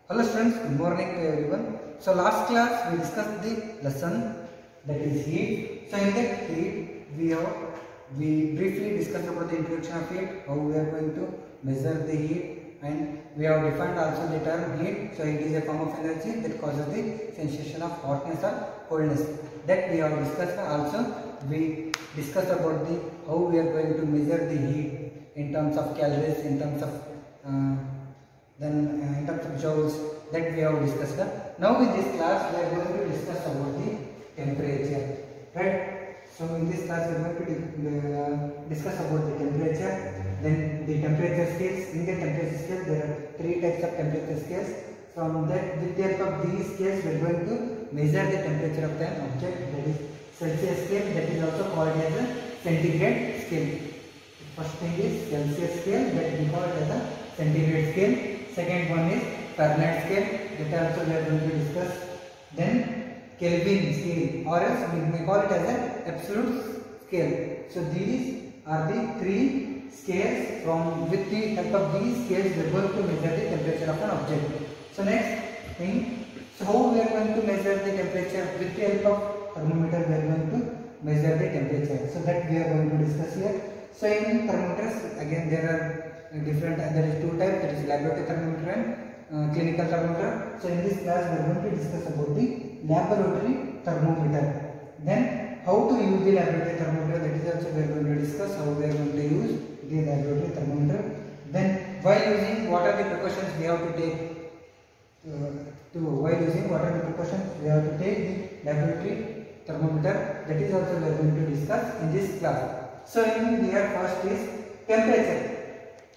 Hello students, good morning to everyone. So last class we discussed the lesson that is heat. So in that heat we briefly discussed about the introduction of heat, how we are going to measure the heat, and we have defined also the term heat. So it is a form of energy that causes the sensation of hotness or coldness. That we have discussed. Also we discussed about the how we are going to measure the heat in terms of calories, in terms of in terms of joules, that we have discussed. Now in this class we are going to discuss about the temperature, right? So in this class we are going to discuss about the temperature, then the temperature scales. In the temperature scale there are three types of temperature scales. From that, with the help of these scales we are going to measure the temperature of an object, that is Celsius scale, that is also called as a centigrade scale. First thing is Celsius scale, that we call it as a centigrade scale. Second one is Fahrenheit scale, that also we are going to discuss. Then Kelvin scale, or else we may call it as an absolute scale. So these are the three scales. From with the help of these scales we are going to measure the temperature of an object. So next thing, so how we are going to measure the temperature? With the help of thermometer we are going to measure the temperature. So that we are going to discuss here. So in thermometers, again there are different, there is two types, that is laboratory thermometer and clinical thermometer. So in this class we are going to discuss about the laboratory thermometer. Then how to use the laboratory thermometer, that is also we are going to discuss how we are going to use the laboratory thermometer. Then while using, what are the precautions we have to take while using, what are the precautions we have to take the laboratory thermometer, that is also we are going to discuss in this class. So in here first is temperature.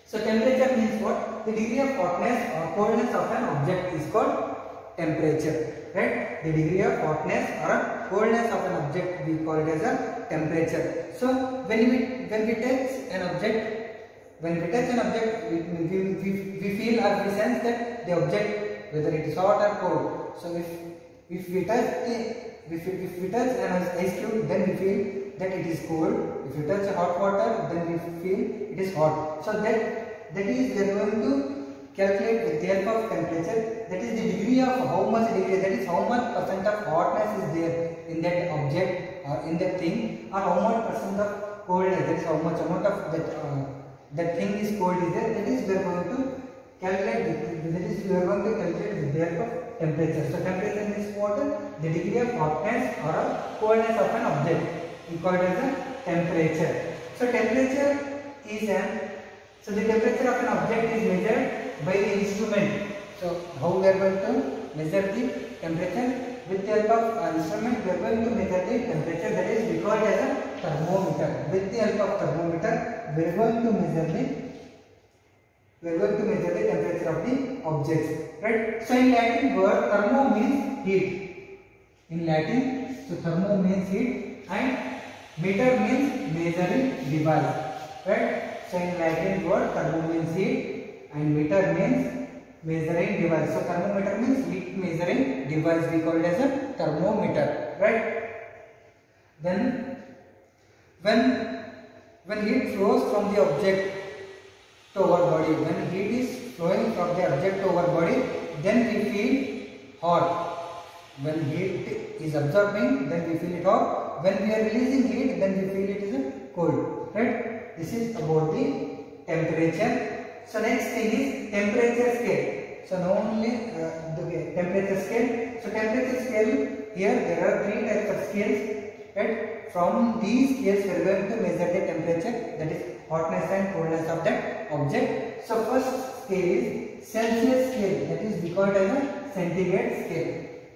So temperature means what? The degree of hotness or coldness of an object is called temperature, right? The degree of hotness or coldness of an object we call it as a temperature. So when we touch an object, we feel or we sense that the object, whether it is hot or cold. So if we touch an ice cube, then we feel that it is cold. If you touch hot water, then we feel it is hot. So that is we are going to calculate with the help of temperature. That is the degree of how much degree, that is how much percent of hotness is there in that object or in that thing, or how much percent of coldness, that is how much amount of that thing is cold is there. That is we are going to calculate with the help of temperature. So temperature means what? The degree of hotness or coldness of an object. We call it as a temperature. So temperature is the temperature of an object is measured by the instrument. So how we are going to measure the temperature? With the help of an instrument we are going to measure the temperature, that is we call it as a thermometer. With the help of thermometer we are going to measure the temperature of the objects, right? So in Latin word thermo means heat. In Latin, so thermo means heat and meter means measuring device, right? So in Latin word thermo means heat and meter means measuring device. So thermometer means heat measuring device, we call it as a thermometer, right? Then when heat flows from the object to our body, when heat is flowing from the object to our body, then we feel hot. When heat is absorbing, then we feel it hot. When we are releasing heat, then we feel it is cold, right? This is about the temperature. So next thing is temperature scale. So not only the temperature scale. So temperature scale, here there are three types of scales, right? From these scales we are going to measure the temperature, that is hotness and coldness of that object. So first scale is Celsius scale, that is we call it as a centigrade scale.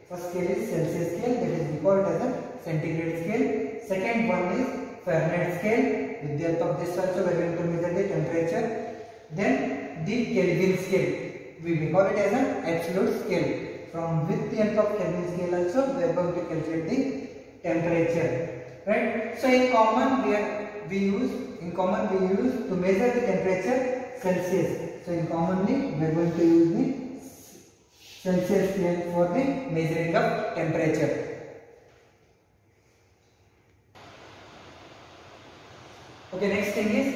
First scale is Celsius scale, that is we call it as a centigrade scale. Second one is Fahrenheit scale. With the help of this also we are going to measure the temperature. Then the Kelvin scale, we call it as an absolute scale. From with the help of Kelvin scale also we are going to calculate the temperature, right? So in common we use to measure the temperature Celsius. So in commonly we are going to use the Celsius scale for the measuring of temperature. Okay, next thing is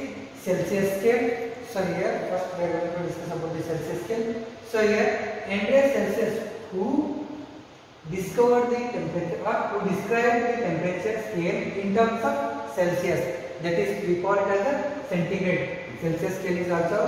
Celsius scale. So here first we are going to discuss about the Celsius scale. So here Andre Celsius, who discovered the temperature or who described the temperature scale in terms of Celsius, that is we call it as a centigrade. Celsius scale is also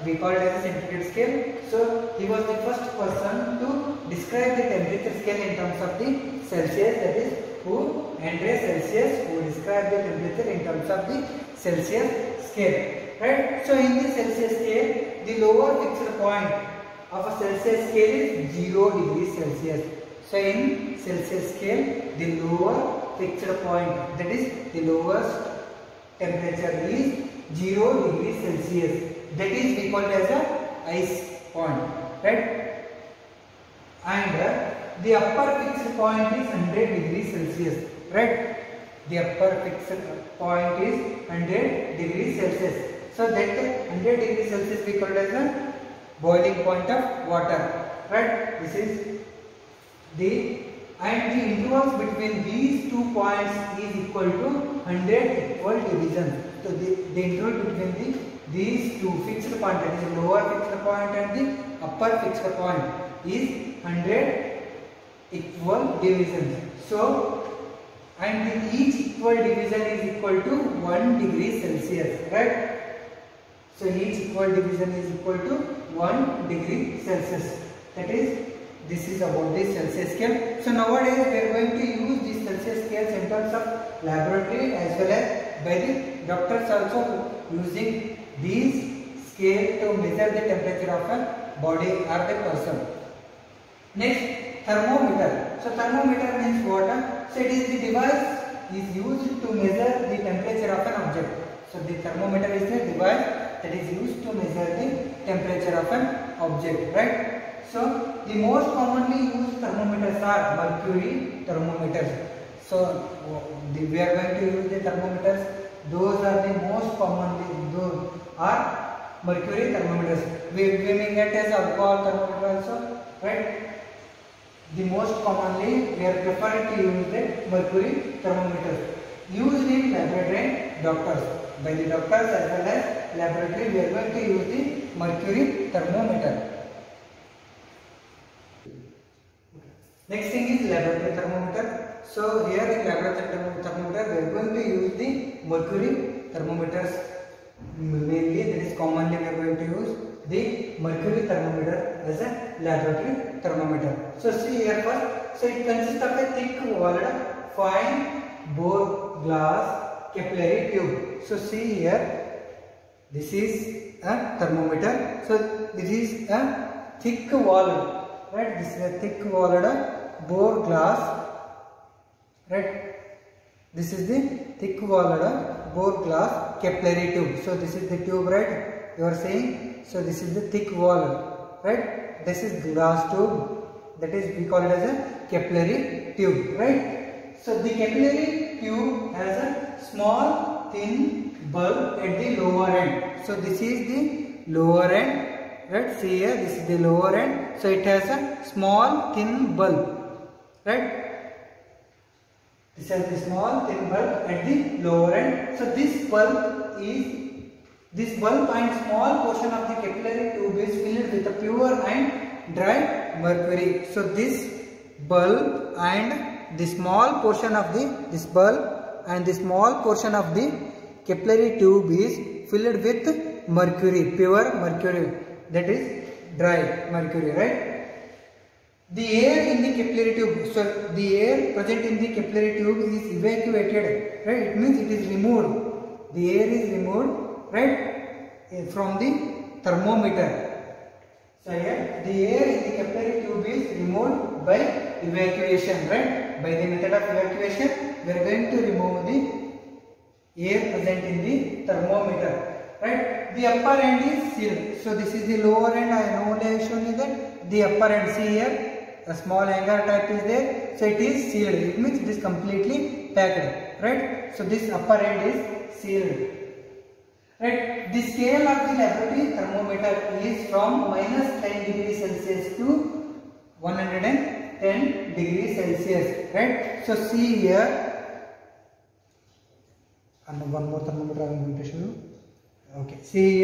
we call it as a centigrade scale. So he was the first person to describe the temperature scale in terms of the Celsius, that is who Andre Celsius, who described the temperature in terms of the Celsius scale. Right? So in the Celsius scale, the lower fixed point of a Celsius scale is 0 degrees Celsius. So in Celsius scale, the lower fixed point, that is the lowest temperature is 0 degrees Celsius. That is we call it as a ice point, right? And the upper fixed point is 100 degrees Celsius, right? The upper fixed point is 100 degrees Celsius. So that 100 degrees Celsius we call it as a boiling point of water, right? This is the intervals between these 2 points is equal to 100 equal divisions. So the interval between these two fixed point, that is the lower fixed point and the upper fixed point, is 100 equal divisions. So and each equal division is equal to 1 degree Celsius, right? So each equal division is equal to 1 degree Celsius. That is, this is about the Celsius scale. So nowadays we are going to use these Celsius scales in terms of laboratory as well as by the doctors also using these scales to measure the temperature of a body or the person. Next, thermometer. So thermometer means what? So it is the device is used to measure the temperature of an object. So the thermometer is the device that is used to measure the temperature of an object, right? So the most commonly used thermometers are mercury thermometers. So we are going to use the thermometers. Those are the most commonly, those are mercury thermometers. We may get as alcohol thermometer also, right? The most commonly we are preferring to use the mercury thermometers used in laboratory and doctors. By the doctors as well as laboratory, we are going to use the mercury thermometer. Next thing is laboratory thermometer. So here in laboratory thermometer, we are going to use the mercury thermometers mainly. That is commonly we are going to use the mercury thermometer as a laboratory thermometer. So see here first. So it consists of a thick walled fine bore glass capillary tube. So see here, this is a thermometer. So this is a thick walled, right? This is a thick walled bore glass, right? This is the thick walled bore glass capillary tube. So this is the tube, right? You are saying. So this is the thick wall, right? This is glass tube. That is we call it as a capillary tube, right? So the capillary tube has a small thin bulb at the lower end. So this is the lower end, right? See here, this is the lower end. So it has a small thin bulb, right? This has the small thin bulb at the lower end. So this bulb and small portion of the capillary tube is filled with a pure and dry mercury. So this bulb and the small portion of this bulb and the small portion of the capillary tube is filled with mercury, pure mercury, that is dry mercury, right? The air in the capillary tube, so the air present in the capillary tube is evacuated, right? It means it is removed. The air is removed, right, from the thermometer. So here the air in the capillary tube is removed by evacuation, right? By the method of evacuation, we are going to remove the air present in the thermometer, right? The upper end is sealed. So this is the lower end. I have only shown you that the upper end. See here, a small hanger type is there. So it is sealed. It means it is completely packed, right? So this upper end is sealed. Right, the scale of the laboratory thermometer is from -10 degrees Celsius to 110 degrees Celsius, right? So see here, and one more thermometer I am going to show you. Okay, see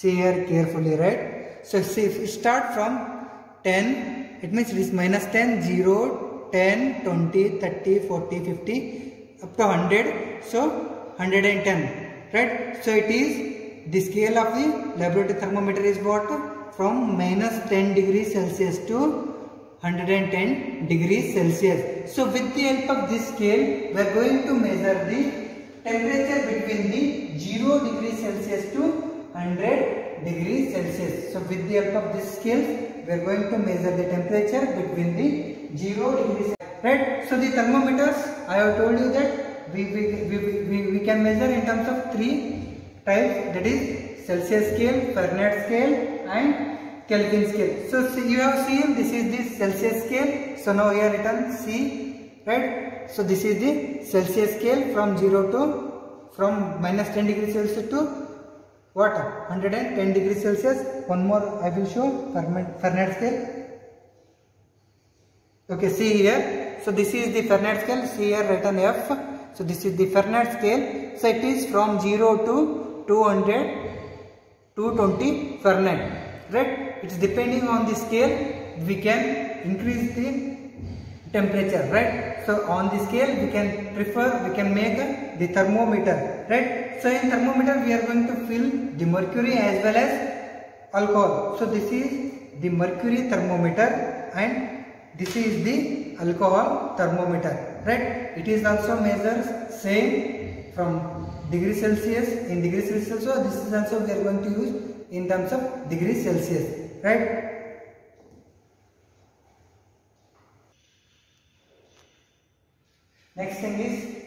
here carefully, right? So see, if we start from 10, it means it is minus 10, 0, 10, 20, 30, 40, 50, up to 100. So 110, right? So it is the scale of the laboratory thermometer is what? From minus 10 degrees Celsius to 110 degrees Celsius. So with the help of this scale, we are going to measure the temperature between the 0 degrees Celsius to 100 degrees Celsius. So with the help of this scale, we are going to measure the temperature between the 0 degrees, right? So the thermometers, I have told you that we can measure in terms of 3 types, that is Celsius scale, Fahrenheit scale and Kelvin scale. So you have seen this is the Celsius scale. So now here written C, right? So this is the Celsius scale from 0 to, from minus 10 degrees Celsius to what? 110 degrees Celsius. One more I will show, Fahrenheit scale. Okay, see here. So this is the Fahrenheit scale. See here written F. So this is the Fahrenheit scale. So it is from 0 to 200, 220 Fahrenheit. Right? It is depending on the scale, we can increase the temperature, right? So on the scale, we can make the thermometer, right? So in thermometer, we are going to fill the mercury as well as alcohol. So this is the mercury thermometer and this is the alcohol thermometer, right? It is also measures same from degree Celsius in degree Celsius. So this is also we are going to use in terms of degrees Celsius, right? Next thing is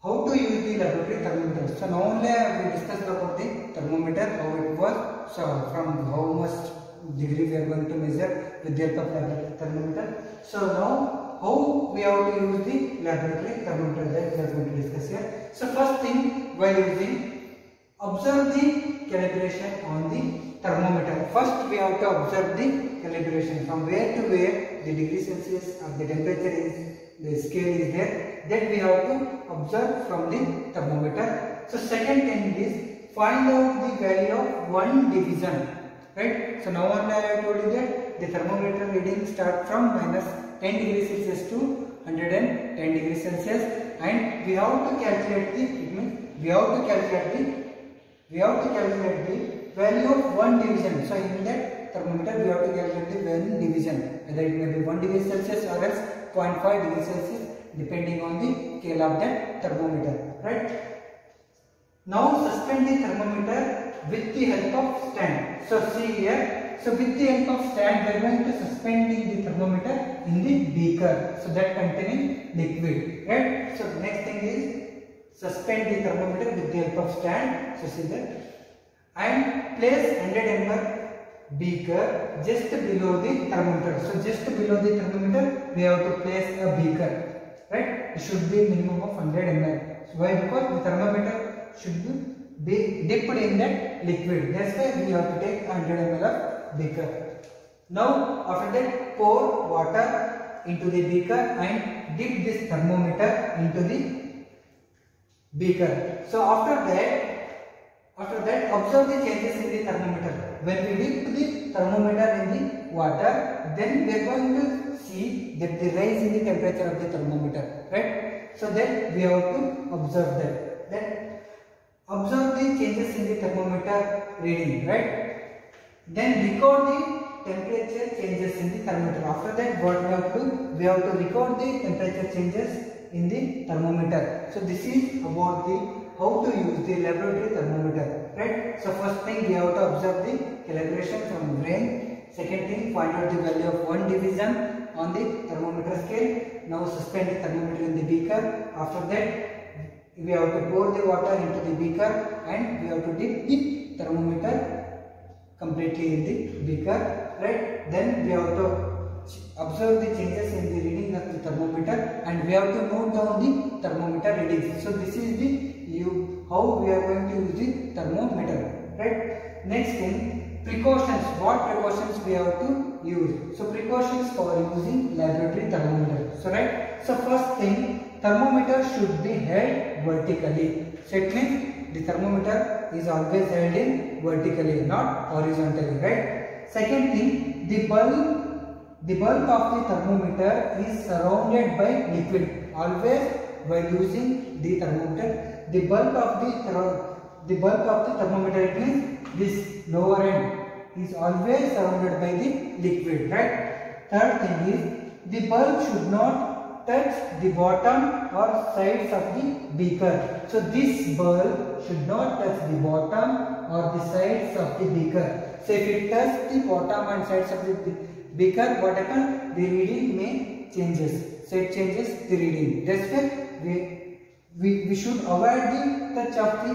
how to use the laboratory thermometer. So now only we discussed about the thermometer, how it works. So from how much degree we are going to measure with the help of laboratory thermometer. So now how we have to use the laboratory thermometer, that we are going to discuss here. So first thing, while using, observe the calibration on the thermometer. First we have to observe the calibration from where to where the degree Celsius or the temperature is, the scale is there, that we have to observe from the thermometer. So second thing is find out the value of one division, right? So now only I have told you that the thermometer reading start from minus 10 degrees Celsius to 110 degrees Celsius, and we have to calculate the, it means we have to calculate the value of one division. So in that thermometer we have to calculate the one division, whether it may be 1 degree Celsius or else 0.5 degrees Celsius, depending on the scale of that thermometer, right? Now suspend the thermometer with the help of stand. So see here, so with the help of stand we are going to suspend the thermometer in the beaker, so that containing liquid, right? So the next thing is suspend the thermometer with the help of stand. So see that, and place 100 ml beaker just below the thermometer. So just below the thermometer we have to place a beaker, right? It should be minimum of 100 ml. So why? Because the thermometer should be dipped in that liquid. That's why we have to take 100 ml of beaker. Now after that, pour water into the beaker and dip this thermometer into the beaker. So after that observe the changes in the thermometer. When we dip the thermometer in the water, then we are going to see that the rise in the temperature of the thermometer, right? So then we have to observe that. Then observe the changes in the thermometer reading, right? Then record the temperature changes in the thermometer. After that, what we have to do? We have to record the temperature changes in the thermometer. So this is about the how to use the laboratory thermometer, right? So first thing, we have to observe the calibration from grain. Second thing, find out the value of one division on the thermometer scale. Now suspend the thermometer in the beaker. After that, we have to pour the water into the beaker and we have to dip the thermometer completely in the beaker, right? Then we have to observe the changes in the reading of the thermometer and we have to note down the thermometer readings. So this is the how we are going to use the thermometer, right? Next thing, precautions. What precautions we have to use? So precautions for using laboratory thermometer. So right. So first thing, thermometer should be held vertically. So it means the thermometer is always held in vertically, not horizontally, right? Second thing, the bulb of the thermometer is surrounded by liquid. Always while using the thermometer, the bulb of the thermometer, it means this lower end is always surrounded by the liquid, right? Third thing is the bulb should not touch the bottom or sides of the beaker. So this bulb should not touch the bottom or the sides of the beaker. So if it touches the bottom and sides of the beaker, what happens? The reading may changes. So it changes the reading. That's why we should avoid the touch of the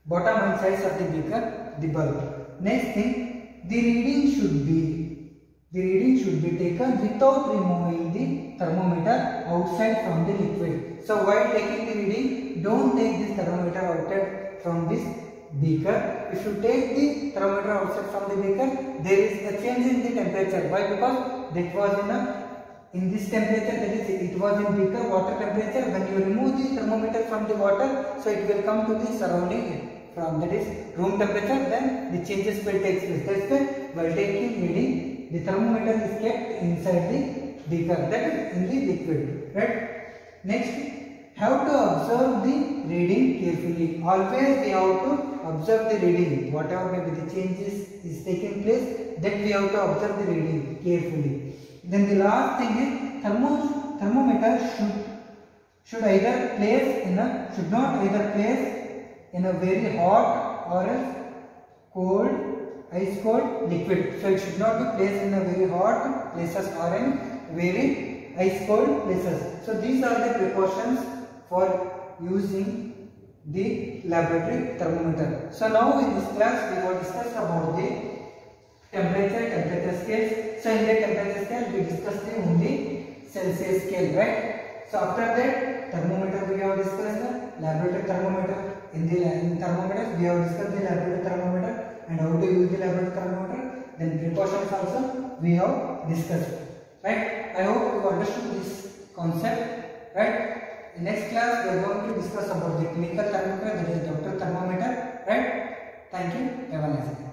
bottom and sides of the beaker, the bulb. Next thing, the reading should be taken without removing the thermometer outside from the liquid. So while taking the reading, don't take this thermometer outside from this beaker. If you take the thermometer outside from the beaker, there is a change in the temperature. Why? Because that was in this temperature, that is, it was in beaker water temperature. When you remove the thermometer from the water, so it will come to the surrounding from, that is, room temperature. Then the changes will take place. That's why while taking reading, the thermometer is kept inside the beaker, that is in the liquid, right? Next, have to observe the reading carefully. Always we have to observe the reading. Whatever may be the changes is taking place, that we have to observe the reading carefully. Then the last thing is thermometer should not either place in a very hot or else cold, ice cold liquid. So it should not be placed in a very hot places or in very ice cold places. So these are the precautions for using the laboratory thermometer. So now in this class we will discuss about the temperature scale. So in the temperature scale we discussed the only Celsius scale, right? So after that, thermometer we have discussed, laboratory thermometer. In thermometers we have discussed the laboratory thermometer and how to use the laboratory thermometer. Then precautions also we have discussed, right? I hope you understood this concept, right? In next class we are going to discuss about the clinical thermometer, that is doctor thermometer, right? Thank you. Have a nice day.